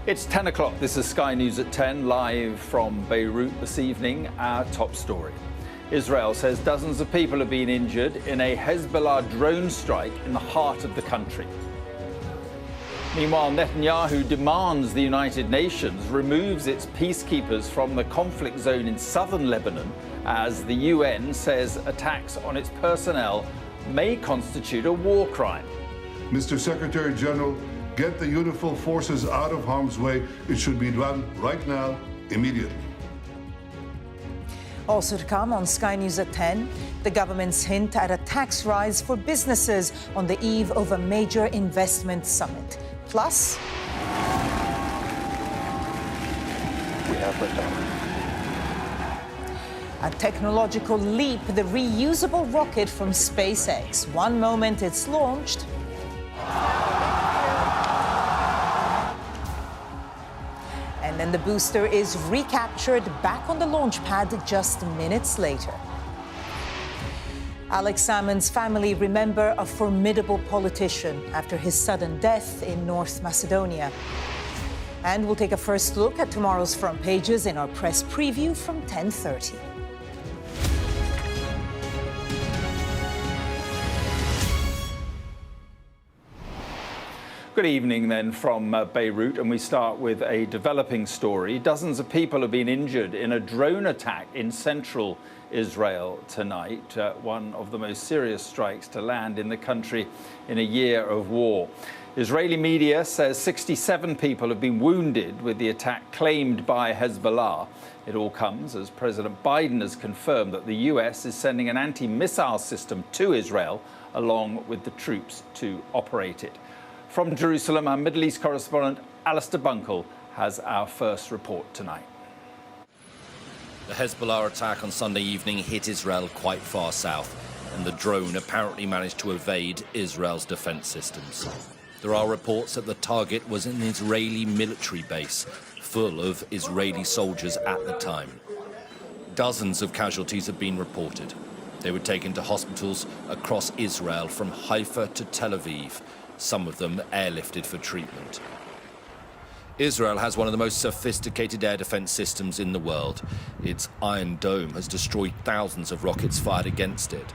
It's 10 o'clock. This is Sky News at 10, live from Beirut this evening. Our top story. Israel says dozens of people have been injured in a Hezbollah drone strike in the heart of the country. Meanwhile, Netanyahu demands the United Nations removes its peacekeepers from the conflict zone in southern Lebanon, as the UN says attacks on its personnel may constitute a war crime. Mr. Secretary General, get the UNIFIL forces out of harm's way. It should be done right now, immediately. Also to come on Sky News at 10, the government's hint at a tax rise for businesses on the eve of a major investment summit. Plus, a technological leap, the reusable rocket from SpaceX. One moment it's launched, and then the booster is recaptured back on the launch pad just minutes later. Alex Salmond's family remember a formidable politician after his sudden death in North Macedonia. And we'll take a first look at tomorrow's front pages in our press preview from 10:30. Good evening then from Beirut, and we start with a developing story. Dozens of people have been injured in a drone attack in central Israel tonight, one of the most serious strikes to land in the country in a year of war. Israeli media says 67 people have been wounded with the attack claimed by Hezbollah. It all comes as President Biden has confirmed that the US is sending an anti-missile system to Israel along with the troops to operate it. From Jerusalem, our Middle East correspondent Alistair Bunkle has our first report tonight. The Hezbollah attack on Sunday evening hit Israel quite far south, and the drone apparently managed to evade Israel's defense systems. There are reports that the target was an Israeli military base full of Israeli soldiers at the time. Dozens of casualties have been reported. They were taken to hospitals across Israel from Haifa to Tel Aviv, some of them airlifted for treatment. Israel has one of the most sophisticated air defense systems in the world. Its Iron Dome has destroyed thousands of rockets fired against it.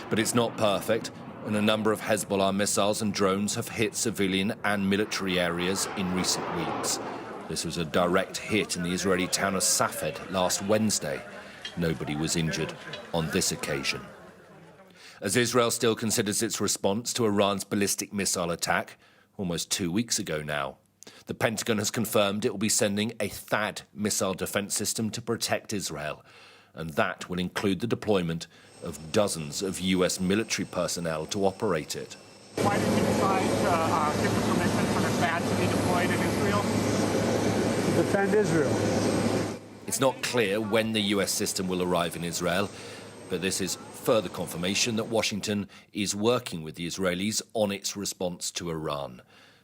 But it's not perfect, and a number of Hezbollah missiles and drones have hit civilian and military areas in recent weeks. This was a direct hit in the Israeli town of Safed last Wednesday. Nobody was injured on this occasion. As Israel still considers its response to Iran's ballistic missile attack, almost 2 weeks ago now, the Pentagon has confirmed it will be sending a THAAD missile defense system to protect Israel, and that will include the deployment of dozens of US military personnel to operate it. Why did you decide to give the permission for the THAAD to be deployed in Israel? To defend Israel. It's not clear when the US system will arrive in Israel, but this is further confirmation that Washington is working with the Israelis on its response to Iran.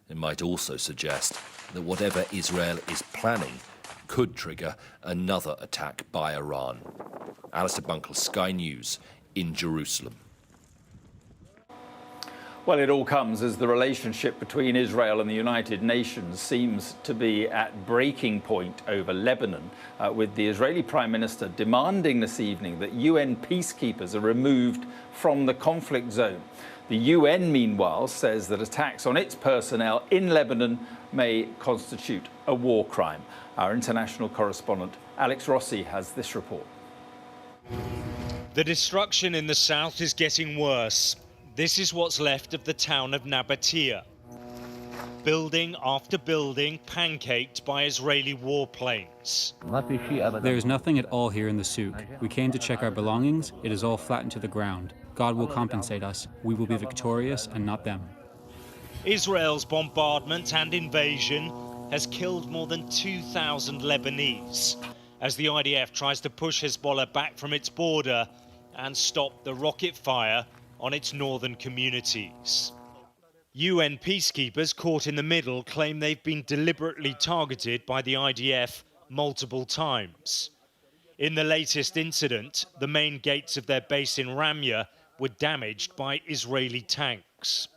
It might also suggest that whatever Israel is planning could trigger another attack by Iran. Alistair Bunkle, Sky News in Jerusalem. Well, it all comes as the relationship between Israel and the United Nations seems to be at breaking point over Lebanon, with the Israeli Prime Minister demanding this evening that UN peacekeepers are removed from the conflict zone. The UN, meanwhile, says that attacks on its personnel in Lebanon may constitute a war crime. Our international correspondent Alex Rossi has this report. The destruction in the south is getting worse. This is what's left of the town of Nabatea. Building after building pancaked by Israeli warplanes. There is nothing at all here in the souk. We came to check our belongings. It is all flattened to the ground. God will compensate us. We will be victorious and not them. Israel's bombardment and invasion has killed more than 2,000 Lebanese as the IDF tries to push Hezbollah back from its border and stop the rocket fire on its northern communities. UN peacekeepers caught in the middle claim they've been deliberately targeted by the IDF multiple times. In the latest incident, the main gates of their base in Ramya were damaged by Israeli tanks.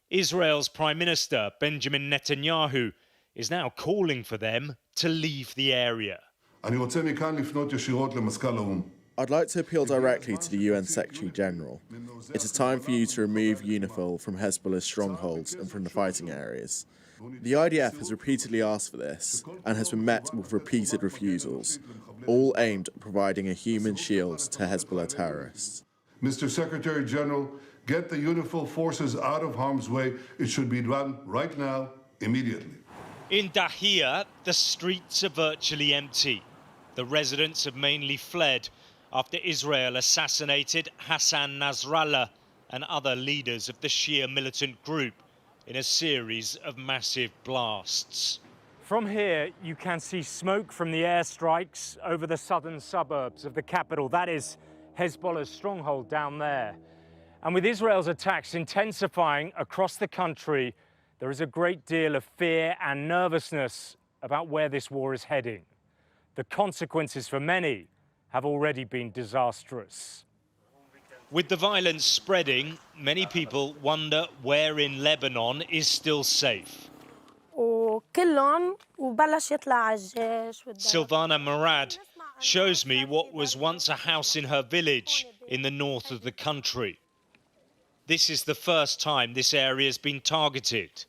Israel's Prime Minister, Benjamin Netanyahu, is now calling for them to leave the area. אני רוצה מכאן לפנות ישירות למזכ"ל האו"ם. I'd like to appeal directly to the UN Secretary-General. It is time for you to remove UNIFIL from Hezbollah's strongholds and from the fighting areas. The IDF has repeatedly asked for this and has been met with repeated refusals, all aimed at providing a human shield to Hezbollah terrorists. Mr. Secretary-General, get the UNIFIL forces out of harm's way. It should be done right now, immediately. In Dahia, the streets are virtually empty. The residents have mainly fled after Israel assassinated Hassan Nasrallah and other leaders of the Shia militant group in a series of massive blasts. From here, you can see smoke from the airstrikes over the southern suburbs of the capital. That is Hezbollah's stronghold down there. And with Israel's attacks intensifying across the country, there is a great deal of fear and nervousness about where this war is heading. The consequences for many have already been disastrous. With the violence spreading, many people wonder where in Lebanon is still safe. Silvana Murad shows me what was once a house in her village in the north of the country. This is the first time this area has been targeted.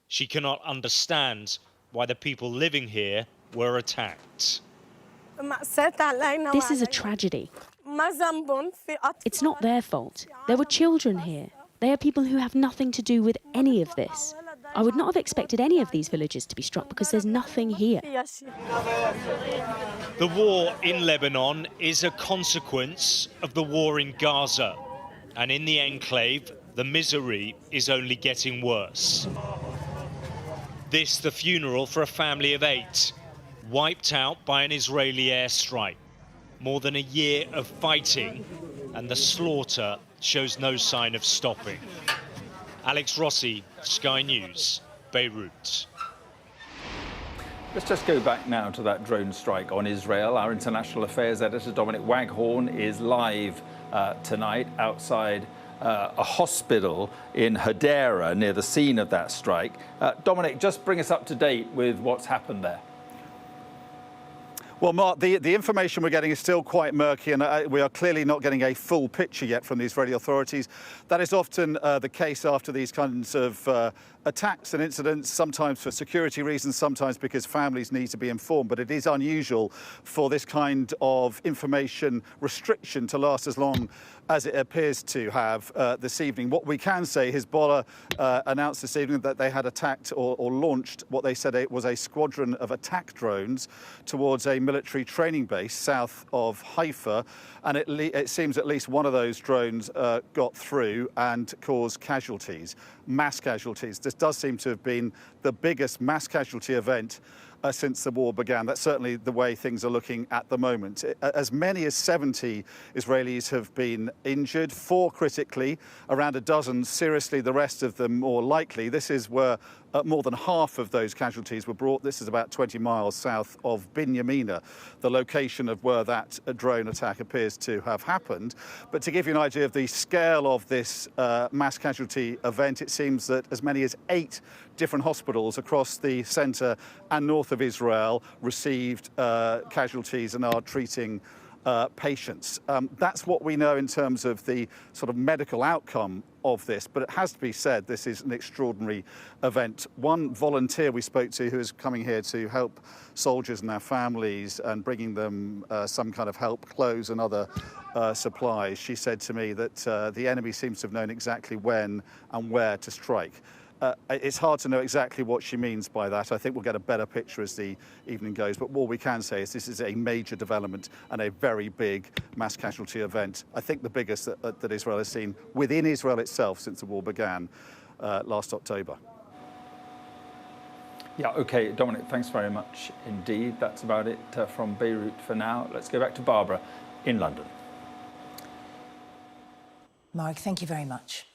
She cannot understand why the people living here were attacked. This is a tragedy. It's not their fault. There were children here. They are people who have nothing to do with any of this. I would not have expected any of these villages to be struck because there's nothing here. The war in Lebanon is a consequence of the war in Gaza. And in the enclave, the misery is only getting worse. This, the funeral for a family of 8, wiped out by an Israeli airstrike. More than a year of fighting, and the slaughter shows no sign of stopping. Alex Rossi, Sky News, Beirut. Let's just go back now to that drone strike on Israel. Our international affairs editor, Dominic Waghorn, is live tonight outside a hospital in Hadera, near the scene of that strike. Dominic, just bring us up to date with what's happened there. Well, Mark, the information we're getting is still quite murky, and we are clearly not getting a full picture yet from the Israeli authorities. That is often the case after these kinds of attacks and incidents, sometimes for security reasons, sometimes because families need to be informed. But it is unusual for this kind of information restriction to last as long as it appears to have this evening. What we can say, Hezbollah announced this evening that they had attacked or launched what they said it was a squadron of attack drones towards a military training base south of Haifa, and it seems at least one of those drones got through and caused casualties, mass casualties. This does seem to have been the biggest mass casualty event since the war began. That's certainly the way things are looking at the moment. As many as 70 Israelis have been injured, 4 critically, around a dozen seriously, the rest of them more likely. This is where more than half of those casualties were brought. This is about 20 miles south of Binyamina, the location of where that drone attack appears to have happened. But to give you an idea of the scale of this mass casualty event, it seems that as many as 8 different hospitals across the centre and north of Israel received casualties and are treating patients. That's what we know in terms of the sort of medical outcome of this, but it has to be said this is an extraordinary event. One volunteer we spoke to who is coming here to help soldiers and their families and bringing them some kind of help, clothes and other supplies, she said to me that the enemy seems to have known exactly when and where to strike. It's hard to know exactly what she means by that. I think we'll get a better picture as the evening goes. But all we can say is this is a major development and a very big mass casualty event. I think the biggest that Israel has seen within Israel itself since the war began last October. Yeah, OK, Dominic, thanks very much indeed. That's about it from Beirut for now. Let's go back to Barbara in London. Mark, thank you very much.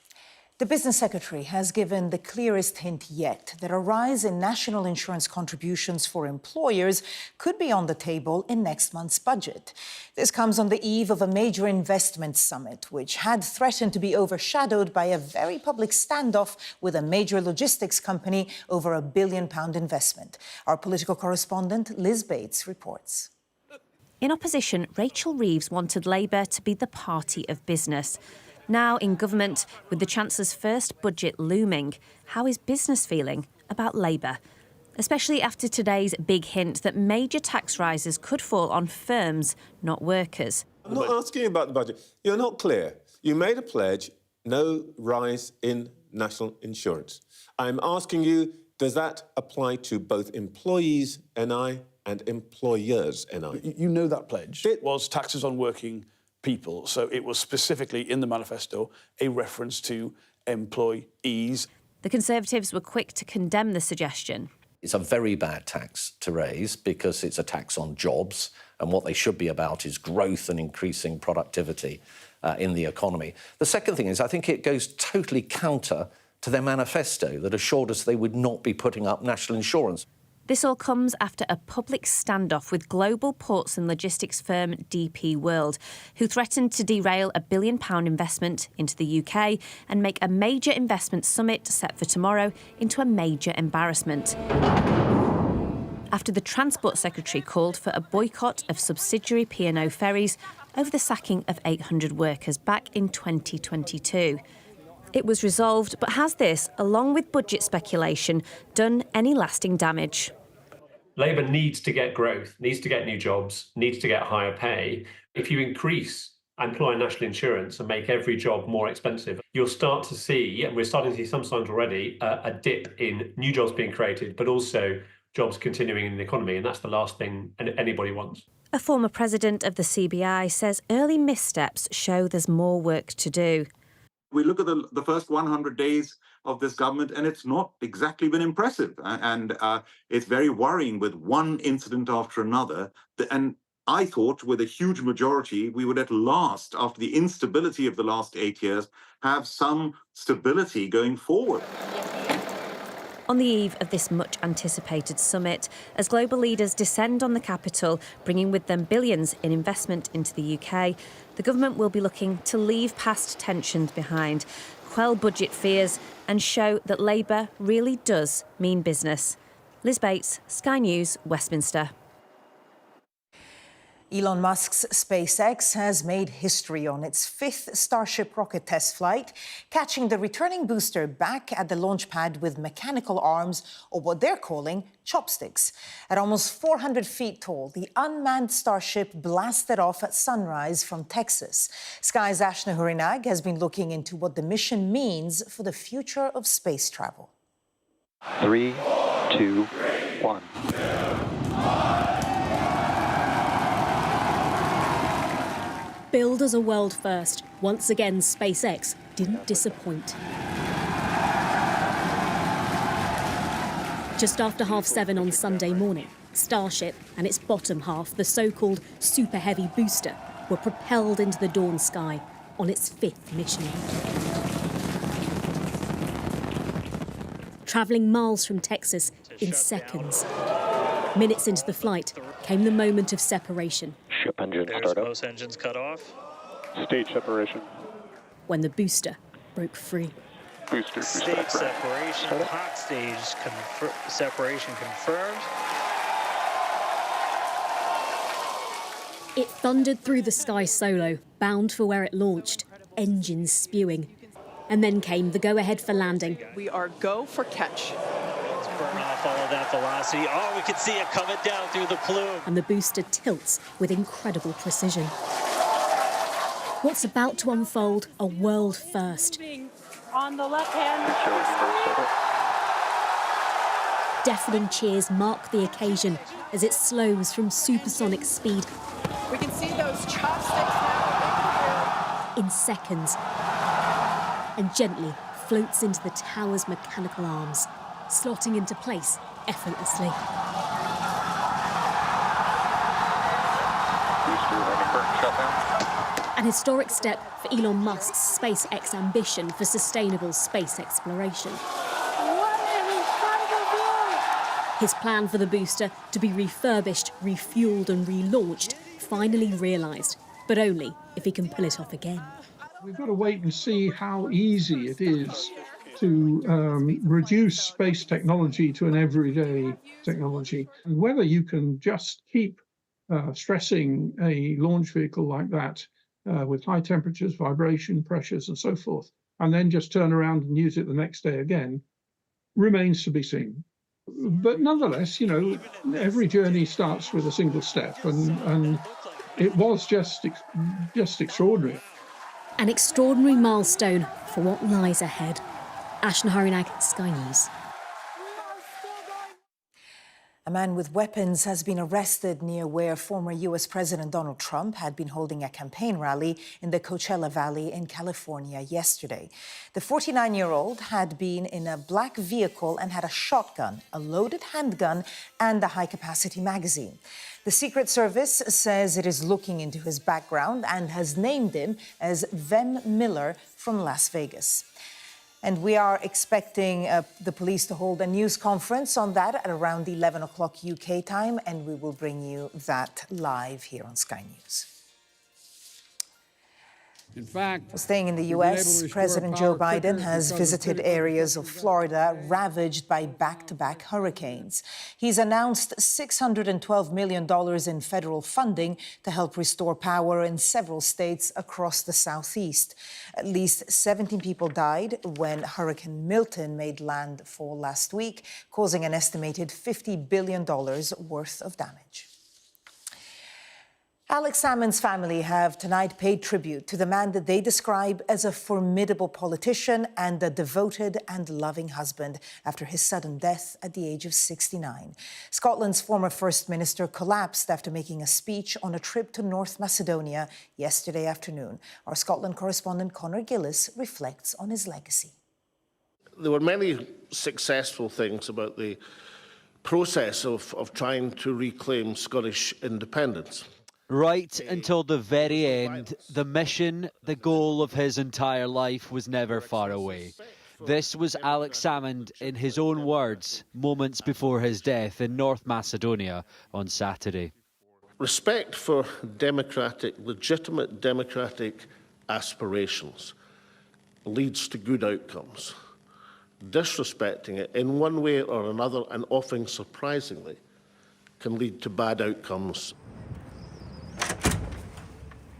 The Business Secretary has given the clearest hint yet that a rise in national insurance contributions for employers could be on the table in next month's budget. This comes on the eve of a major investment summit, which had threatened to be overshadowed by a very public standoff with a major logistics company over £1 billion investment. Our political correspondent Liz Bates reports. In opposition, Rachel Reeves wanted Labour to be the party of business. Now in government, with the Chancellor's first budget looming, how is business feeling about Labour? Especially after today's big hint that major tax rises could fall on firms, not workers. I'm not asking about the budget. You're not clear. You made a pledge, no rise in national insurance. I'm asking you, does that apply to both employees NI and employers NI? You know that pledge was taxes on working people, so it was specifically in the manifesto a reference to employees. The Conservatives were quick to condemn the suggestion. It's a very bad tax to raise because it's a tax on jobs, and what they should be about is growth and increasing productivity in the economy. The second thing is I think it goes totally counter to their manifesto that assured us they would not be putting up national insurance. This all comes after a public standoff with global ports and logistics firm DP World, who threatened to derail a £1 billion investment into the UK and make a major investment summit set for tomorrow into a major embarrassment. After the Transport Secretary called for a boycott of subsidiary P&O ferries over the sacking of 800 workers back in 2022. It was resolved, but has this, along with budget speculation, done any lasting damage? Labour needs to get growth, needs to get new jobs, needs to get higher pay. If you increase employer national insurance and make every job more expensive, you'll start to see, and we're starting to see some signs already, a dip in new jobs being created, but also jobs continuing in the economy, and that's the last thing anybody wants. A former president of the CBI says early missteps show there's more work to do. We look at the first 100 days of this government, and it's not exactly been impressive. And it's very worrying with one incident after another. And I thought with a huge majority, we would at last, after the instability of the last 8 years, have some stability going forward. On the eve of this much-anticipated summit, as global leaders descend on the capital, bringing with them billions in investment into the UK, the government will be looking to leave past tensions behind, quell budget fears and show that Labour really does mean business. Liz Bates, Sky News, Westminster. Elon Musk's SpaceX has made history on its 5th Starship rocket test flight, catching the returning booster back at the launch pad with mechanical arms, or what they're calling chopsticks. At almost 400 feet tall, the unmanned Starship blasted off at sunrise from Texas. Sky's Ashna Hurinag has been looking into what the mission means for the future of space travel. 3, 2, 1. Billed as a world first, once again SpaceX didn't disappoint. Just after 7:30 on Sunday morning, Starship and its bottom half, the so-called Super Heavy booster, were propelled into the dawn sky on its 5th mission. Travelling miles from Texas in seconds. Minutes into the flight came the moment of separation. Ship engine start up. Most engines cut off. Stage separation. When the booster broke free. Booster Stage separation. Hot stage separation confirmed. It thundered through the sky solo, bound for where it launched, engines spewing. And then came the go-ahead for landing. We are go for catch. Burn off all of that velocity. Oh, we can see it coming down through the plume. And the booster tilts with incredible precision. What's about to unfold, a world first. On the left hand. Deafening cheers mark the occasion as it slows from supersonic speed. We can see those chopsticks now. In seconds. And gently floats into the tower's mechanical arms, slotting into place effortlessly. Booster An historic step for Elon Musk's SpaceX ambition for sustainable space exploration. His plan for the booster to be refurbished, refuelled and relaunched finally realised, but only if he can pull it off again. We've got to wait and see how easy it is to reduce space technology to an everyday technology, and whether you can just keep stressing a launch vehicle like that with high temperatures, vibration, pressures and so forth, and then just turn around and use it the next day again, remains to be seen. But nonetheless, you know, every journey starts with a single step, and it was just extraordinary. An extraordinary milestone for what lies ahead. Ashna Harinag, Sky News. A man with weapons has been arrested near where former U.S. President Donald Trump had been holding a campaign rally in the Coachella Valley in California yesterday. The 49-year-old had been in a black vehicle and had a shotgun, a loaded handgun, and a high-capacity magazine. The Secret Service says it is looking into his background and has named him as Vem Miller from Las Vegas. And we are expecting the police to hold a news conference on that at around 11 o'clock UK time, and we will bring you that live here on Sky News. In fact, staying in the U.S., President Joe Biden has visited areas of Florida ravaged by back-to-back hurricanes. He's announced $612 million in federal funding to help restore power in several states across the Southeast. At least 17 people died when Hurricane Milton made landfall last week, causing an estimated $50 billion worth of damage. Alex Salmond's family have tonight paid tribute to the man that they describe as a formidable politician and a devoted and loving husband after his sudden death at the age of 69. Scotland's former First Minister collapsed after making a speech on a trip to North Macedonia yesterday afternoon. Our Scotland correspondent Conor Gillis reflects on his legacy. There were many successful things about the process of trying to reclaim Scottish independence. Right until the very end, the mission, the goal of his entire life was never far away. This was Alex Salmond, in his own words, moments before his death in North Macedonia on Saturday. Respect for legitimate democratic aspirations leads to good outcomes. Disrespecting it in one way or another, and often surprisingly, can lead to bad outcomes.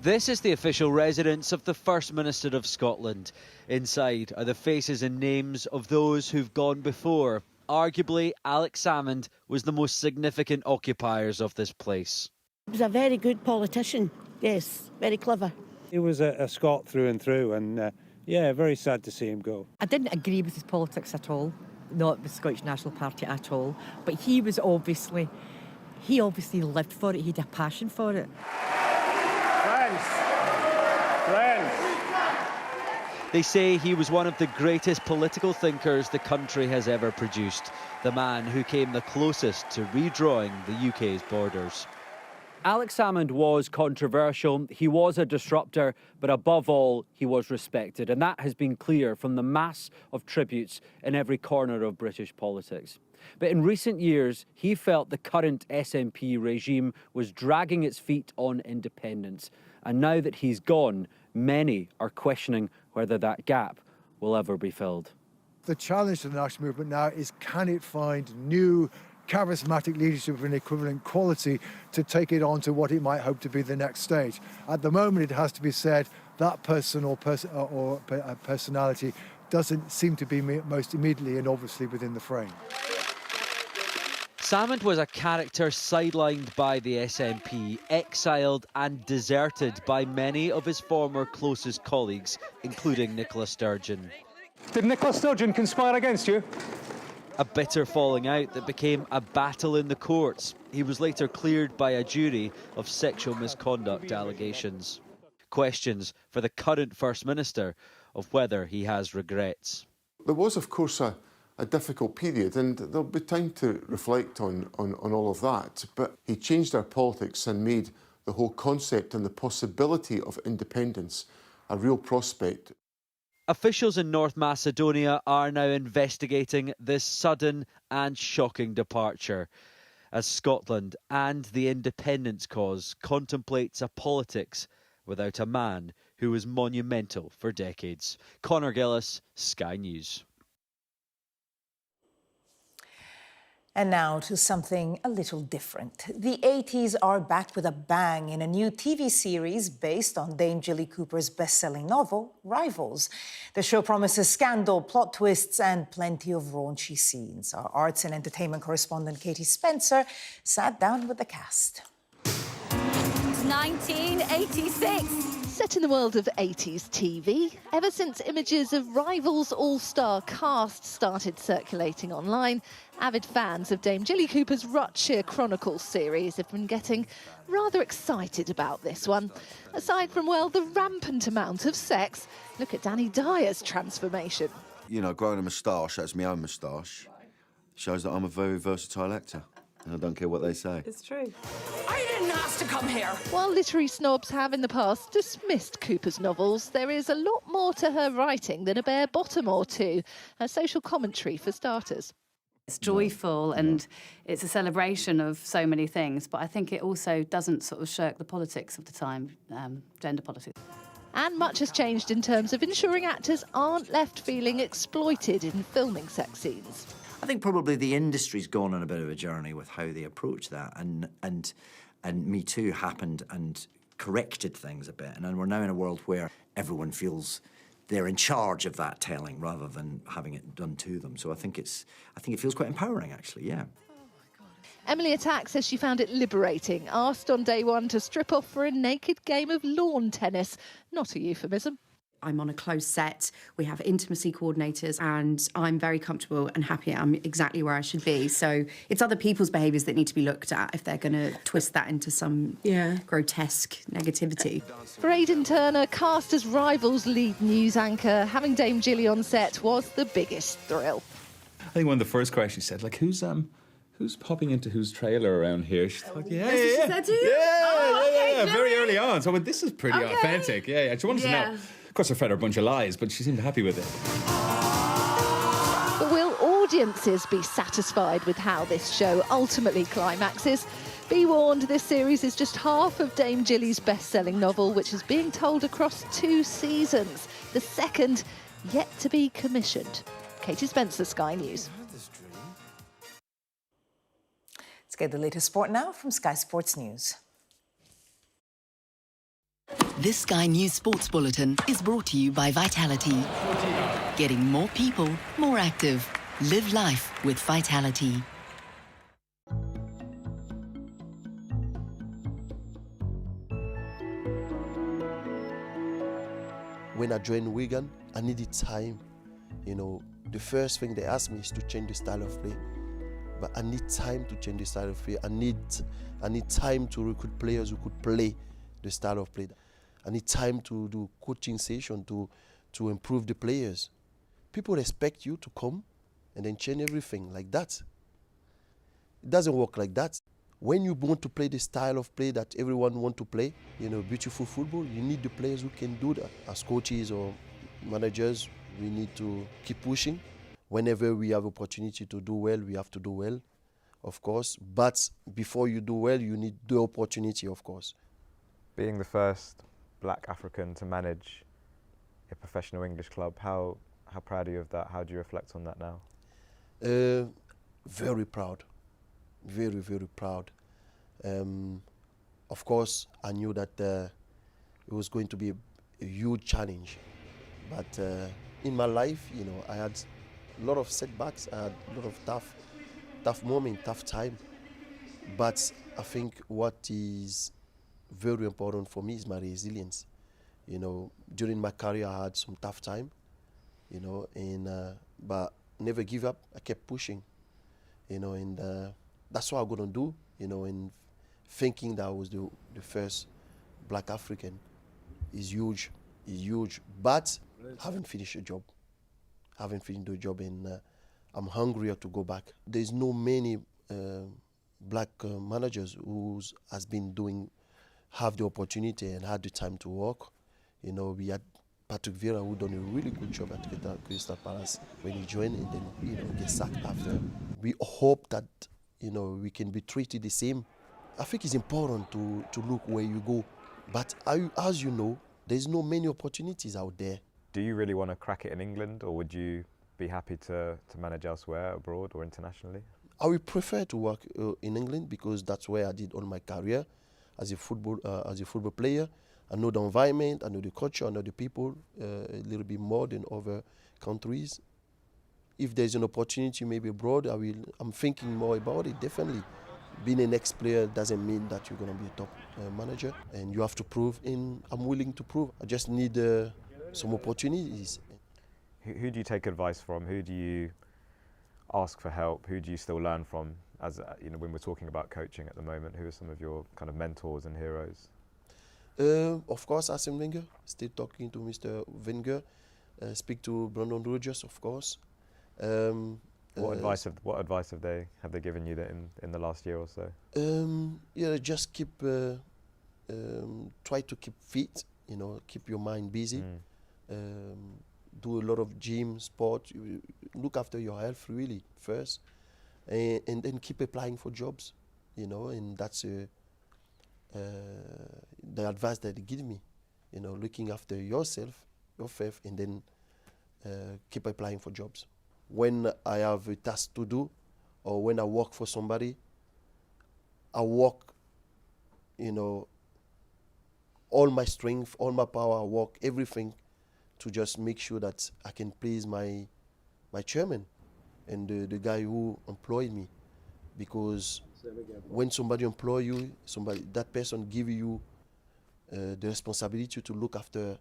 This is the official residence of the First Minister of Scotland. Inside are the faces and names of those who've gone before. Arguably, Alex Salmond was the most significant occupiers of this place. He was a very good politician, yes, very clever. He was a Scot through and through, and yeah, very sad to see him go. I didn't agree with his politics at all, not with the Scottish National Party at all, but he obviously lived for it, he had a passion for it. They say he was one of the greatest political thinkers the country has ever produced, the man who came the closest to redrawing the UK's borders. Alex Salmond was controversial, he was a disruptor, but above all, he was respected. And that has been clear from the mass of tributes in every corner of British politics. But in recent years, he felt the current SNP regime was dragging its feet on independence. And now that he's gone, many are questioning whether that gap will ever be filled. The challenge to the national movement now is, can it find new charismatic leadership of an equivalent quality to take it on to what it might hope to be the next stage? At the moment, it has to be said that person or personality doesn't seem to be most immediately and obviously within the frame. Salmond was a character sidelined by the SNP, exiled and deserted by many of his former closest colleagues, including Nicola Sturgeon. Did Nicola Sturgeon conspire against you? A bitter falling out that became a battle in the courts. He was later cleared by a jury of sexual misconduct allegations. Questions for the current First Minister of whether he has regrets. There was, of course, a difficult period, and there'll be time to reflect on all of that. But he changed our politics and made the whole concept and the possibility of independence a real prospect. Officials in North Macedonia are now investigating this sudden and shocking departure, as Scotland and the independence cause contemplates a politics without a man who was monumental for decades. Conor Gillis, Sky News. And now to something a little different. The 80s are back with a bang in a new TV series based on Dame Jilly Cooper's best-selling novel, Rivals. The show promises scandal, plot twists, and plenty of raunchy scenes. Our arts and entertainment correspondent Katie Spencer sat down with the cast. 1986. Set in the world of 80s TV, ever since images of Rivals' all-star cast started circulating online, avid fans of Dame Jilly Cooper's Rutshire Chronicles series have been getting rather excited about this one. Aside from, well, the rampant amount of sex, look at Danny Dyer's transformation. You know, growing a moustache, that's my own moustache, shows that I'm a very versatile actor. And I don't care what they say. It's true. I didn't ask to come here. While literary snobs have in the past dismissed Cooper's novels, there is a lot more to her writing than a bare bottom or two. Her social commentary, for starters. It's joyful and it's a celebration of so many things, but I think it also doesn't sort of shirk the politics of the time, gender politics. And much has changed in terms of ensuring actors aren't left feeling exploited in filming sex scenes. I think probably the industry's gone on a bit of a journey with how they approach that, and Me Too happened and corrected things a bit, and then we're now in a world where everyone feels they're in charge of that telling rather than having it done to them. So I think it feels quite empowering, actually. Yeah. Emily Attack says she found it liberating, asked on day one to strip off for a naked game of lawn tennis. Not a euphemism. I'm on a closed set, we have intimacy coordinators, and I'm very comfortable and happy I'm exactly where I should be. So it's other people's behaviours that need to be looked at if they're going to twist that into some grotesque negativity. For Aidan Turner, cast as Rivals lead news anchor, having Dame Jilly on set was the biggest thrill. I think one of the first questions she said, like, who's popping into whose trailer around here? She's like, She said to you? very early on. So I went, this is pretty authentic. Yeah. She wanted to know. Of course, I fed her a bunch of lies, but she seemed happy with it. But will audiences be satisfied with how this show ultimately climaxes? Be warned, this series is just half of Dame Jilly's best-selling novel, which is being told across 2 seasons. The second yet to be commissioned. Katie Spencer, Sky News. Let's get the latest sport now from Sky Sports News. This Sky News Sports Bulletin is brought to you by Vitality. Getting more people more active. Live life with Vitality. When I joined Wigan, I needed time. You know, the first thing they asked me is to change the style of play. But I need time to change the style of play. I need time to recruit players who could play the style of play. I need time to do coaching session to improve the players. People expect you to come and then change everything like that. It doesn't work like that. When you want to play the style of play that everyone wants to play, you know, beautiful football, you need the players who can do that. As coaches or managers, we need to keep pushing. Whenever we have opportunity to do well, we have to do well, of course. But before you do well, you need the opportunity, of course. Being the first Black African to manage a professional English club, how proud are you of that? How do you reflect on that now? Very proud, very, very proud. Of course, I knew that it was going to be a huge challenge, but in my life, you know, I had a lot of setbacks, I had a lot of tough moments, tough time. But I think what is very important for me is my resilience. You know, during my career, I had some tough time, you know, and but never give up. I kept pushing, you know, and that's what I'm gonna do, you know. And thinking that I was the first Black African is huge, But I haven't finished the job. And I'm hungrier to go back. There's no many Black managers who has been doing have the opportunity and had the time to work. You know, we had Patrick Vieira, who done a really good job at Crystal Palace when he joined, and then, you know, get sacked after. We hope that, you know, we can be treated the same. I think it's important to look where you go, but as you know, there's no many opportunities out there. Do you really want to crack it in England, or would you be happy to manage elsewhere, abroad or internationally? I would prefer to work in England, because that's where I did all my career as a football player. I know the environment, I know the culture, I know the people a little bit more than other countries. If there's an opportunity maybe abroad, I'm thinking more about it, definitely. Being an ex-player doesn't mean that you're going to be a top manager, and you have to prove, and I'm willing to prove. I just need some opportunities. Who do you take advice from? Who do you ask for help? Who do you still learn from? As you know, when we're talking about coaching at the moment, who are some of your kind of mentors and heroes? Of course, Arsene Wenger. Still talking to Mr. Wenger. Speak to Brendan Rodgers, of course. What advice have they given you in the last year or so? Yeah, just try to keep fit. You know, keep your mind busy. Do a lot of gym, sport. Look after your health really first, and then keep applying for jobs. You know, and that's the advice that they give me. You know, looking after yourself, your faith, and then keep applying for jobs. When I have a task to do, or when I work for somebody, I work, you know, all my strength, all my power, I work everything to just make sure that I can please my chairman and the guy who employed me. Because when somebody employ you, that person give you the responsibility to look after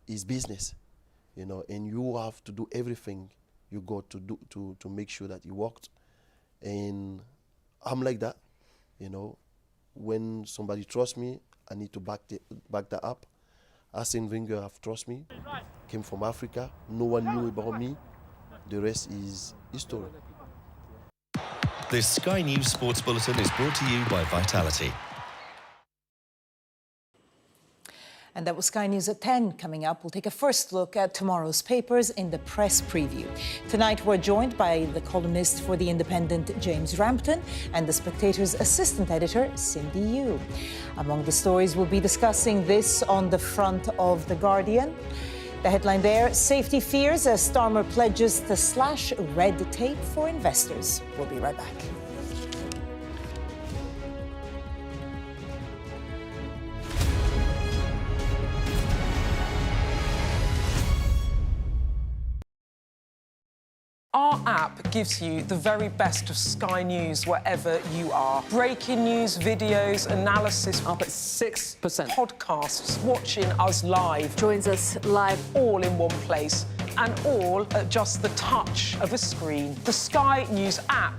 his business, you know, and you have to do everything you got to do to make sure that it worked. And I'm like that, you know. When somebody trusts me, I need to back that up. Arsene Wenger have trust me. Came from Africa. No one knew about me. The rest is history. This Sky News Sports Bulletin is brought to you by Vitality. And that was Sky News at 10. Coming up, we'll take a first look at tomorrow's papers in the press preview. Tonight, we're joined by the columnist for The Independent, James Rampton, and The Spectator's assistant editor, Cindy Yu. Among the stories we'll be discussing, this on the front of The Guardian. The headline there, safety fears as Starmer pledges to slash red tape for investors. We'll be right back. Our app gives you the very best of Sky News wherever you are. Breaking news, videos, analysis, up at 6%. Podcasts, watching us live. Joins us live all in one place, and all at just the touch of a screen. The Sky News app